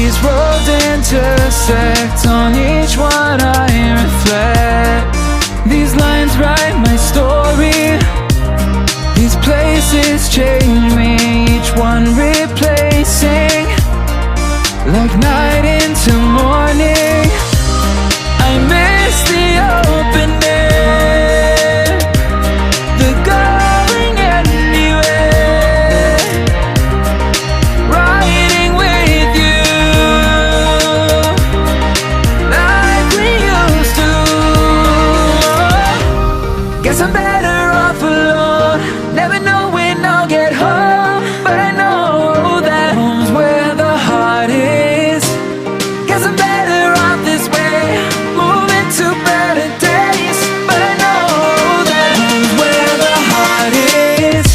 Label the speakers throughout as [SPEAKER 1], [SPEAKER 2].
[SPEAKER 1] These roads intersect, on each one I reflect. These lines write my story. These places change me, each one replacing. Like night into morning, I miss the open air, the going anywhere, riding with you like we used to. Guess I'm better off alone, never know when I'll get home, but I know that home's where the heart is. Guess I'm better off this way, moving to better days, but I know that home's where the heart is.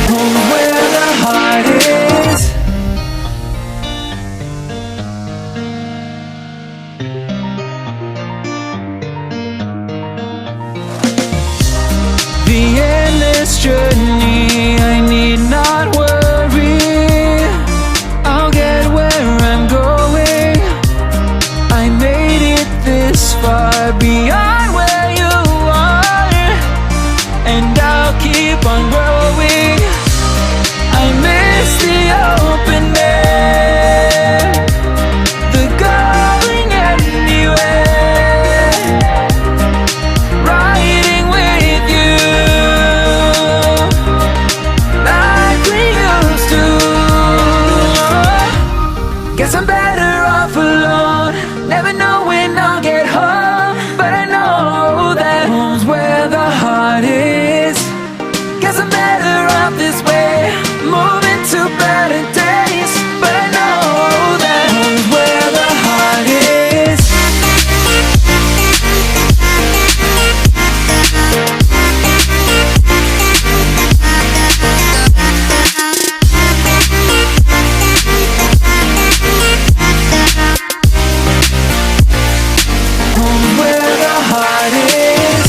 [SPEAKER 1] Home's where the heart is. The endless journey, I need not worry, I'll get where I'm going. I made it this far, beyond where you are, and I'll keep on growing. I miss the open air, the going anywhere, riding with you like we used to. Guess I'm better off alone, never know when I'll get home, but I know that home's where the heart is. Guess I'm better off this way, moving to better days, but I know that home's where the heart is. Home's where the heart is.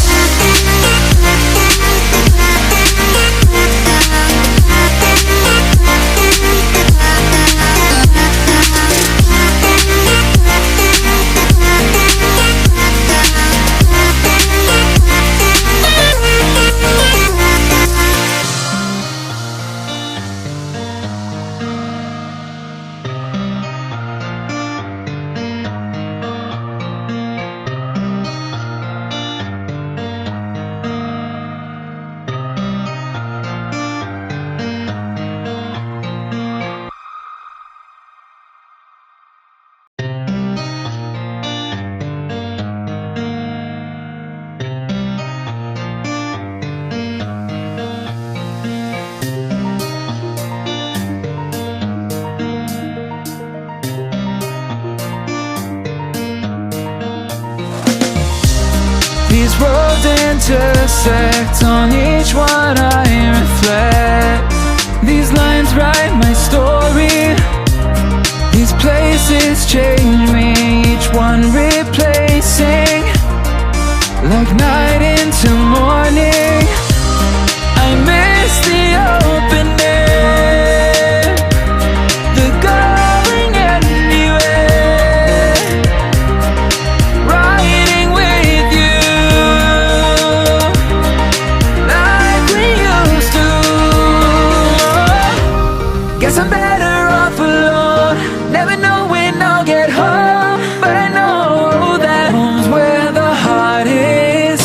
[SPEAKER 1] These roads intersect, on each one I reflect. These lines write my story. These places change me, each one replacing. Like night into morning, I miss the open air, the going anywhere, riding with you like we used to. Guess I'm better off alone, never know when I'll get home, but I know that home's where the heart is.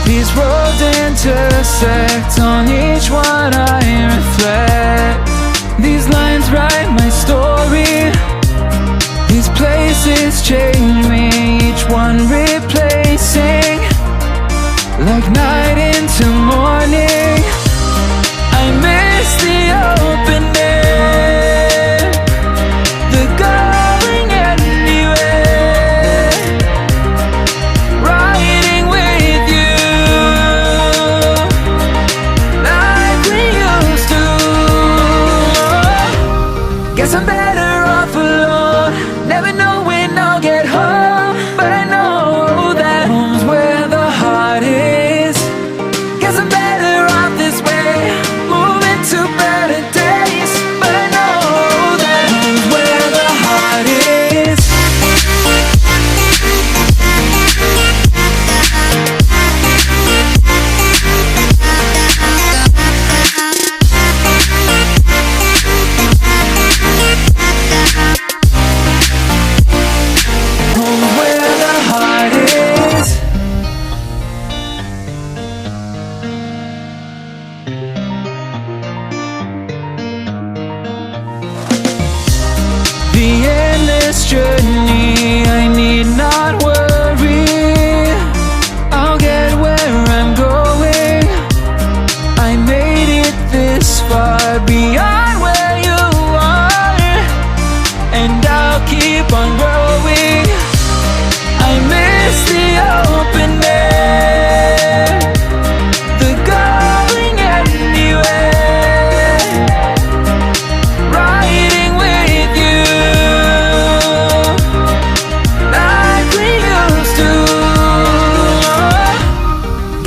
[SPEAKER 1] These roads intersect, on each one I reflect. These lines write my story. These places change me, each one replacing. Like night into morning, I miss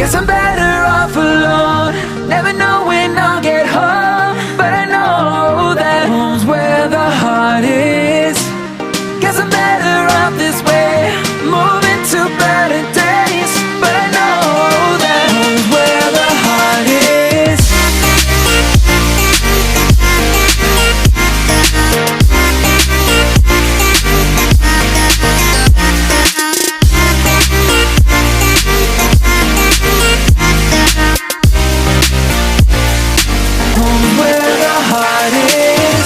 [SPEAKER 1] Guess I'm better off alone, never know when I'll get home, but I know that home's where the heart is. Guess I'm better off this way, moving to better days, but I know that home's where the heart is. Home's where the heart is.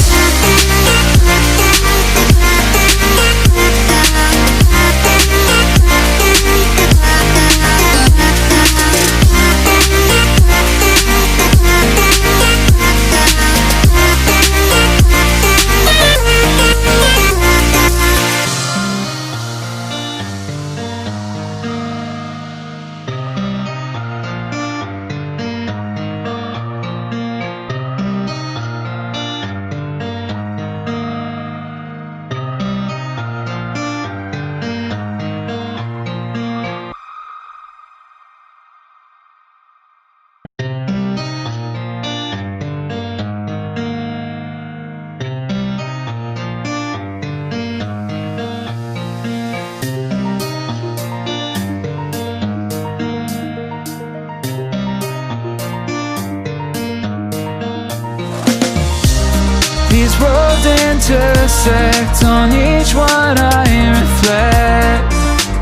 [SPEAKER 1] These roads intersect, on each one I reflect.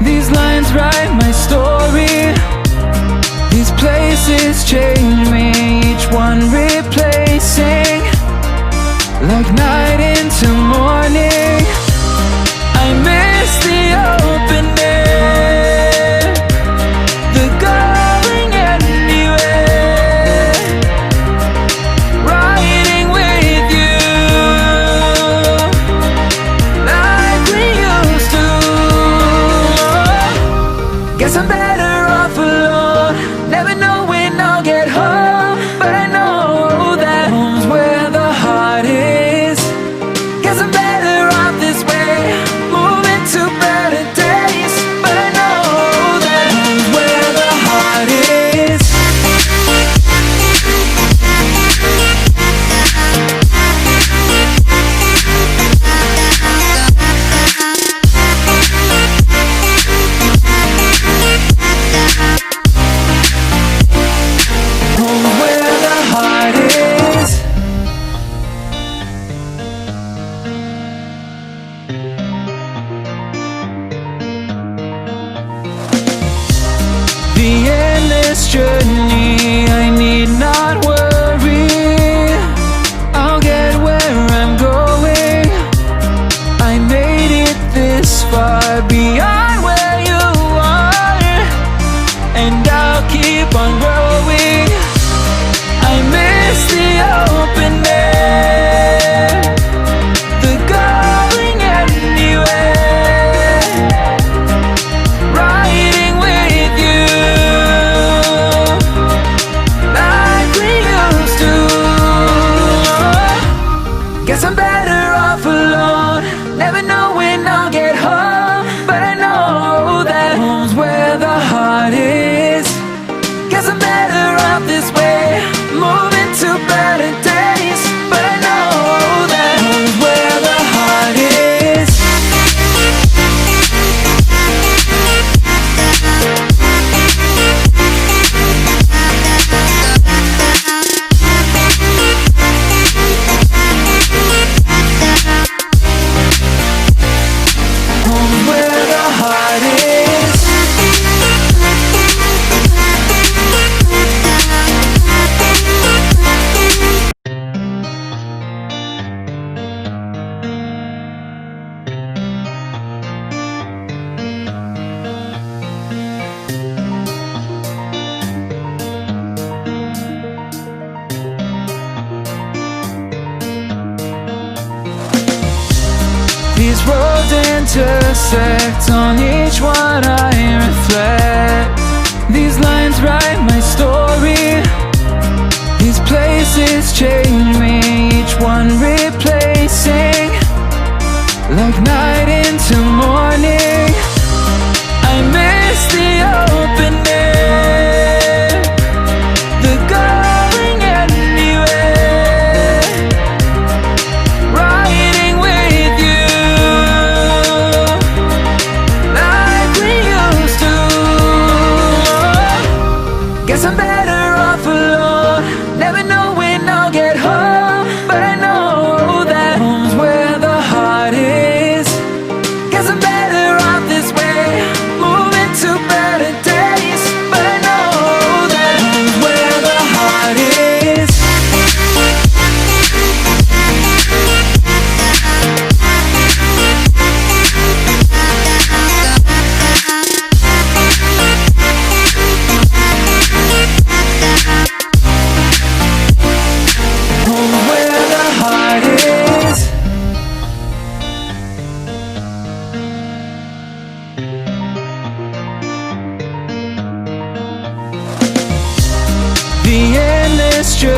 [SPEAKER 1] These lines write my story, these places change me, each one replacing, like night into morning. I miss the open air, the going anywhere, riding with you like we used to. Guess I'm better off alone, never know when I'll get home, but I know that home's where the heart is. Guess I'm better off this way, moving to better days, but I know that home's where the heart is. Home's where the heart is. The endless journey, I need not worry, I'll get where I'm going. I made it this far, beyond where you are, and I'll keep on growing. I miss the open air, the going anywhere, riding with you like we used to. Guess I'm better off alone, never know when I'll get home, but I know that home's where the heart is. Guess I'm better off this way, moving to better days, but I know that home's where the heart is. Home's where the heart is. These roads intersect, on each one I reflect. These lines write my story, these places change me, each one replacing, like night into morning. I miss the open air, The endless journey.